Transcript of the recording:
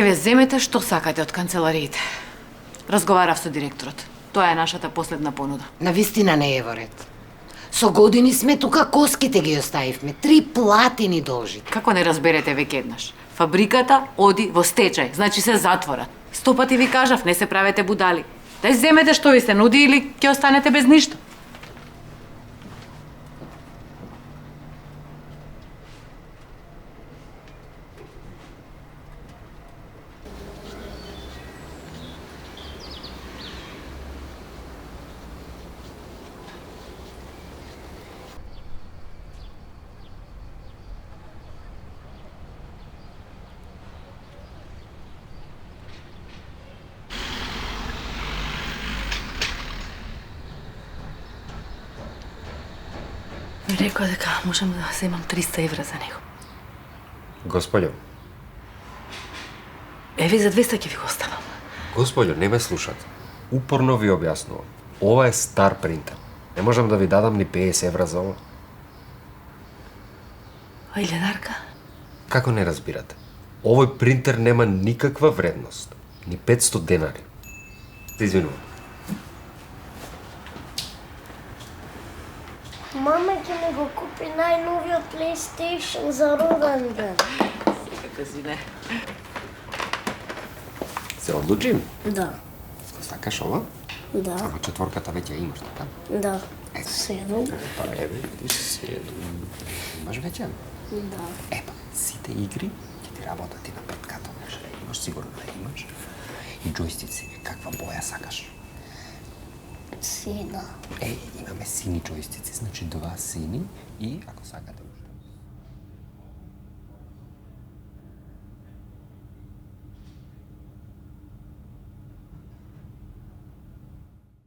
Еве, земете што сакате од канцелариите. Разговарав со директорот. Тоа е нашата последна понуда. Навистина не е во ред. Со години сме тука, коските ги оставивме. 3 плати ни должи. Како не разберете веќе еднаш? Фабриката оди во стечај, значи се затвора. 100 пати ви кажав, не се правете будали. Дај земете што ви се нуди или ќе останете без ништо. Ми рекоа дека можам да земам 300 евра за него. Господјо, Еве за 200 ќе ви го оставам. господјо, не ме слушате. Упорно ви објаснувам. Ова е стар принтер. Не можам да ви дадам ни 50 евра за ова. А Илјадарка? Како не разбирате? Овој принтер нема никаква вредност. Ни 500 денари. Се извинувам. Мама ќе ми го купи најновиот PlayStation за роден ден. Казине. Се одлучим? Да, Што сакаш ова? да, Ама четворката веќе имаш, така? да. 7. Па еве, видиш, 7. Имаш веќе? Да. Епа, сите игри ќе ти работат и на петката, знаеш, имаш сигурно да имаш. И џојстици, каква боја сакаш? Сина. Имаме сини џојстици, значи 2 сини и, ако сакате,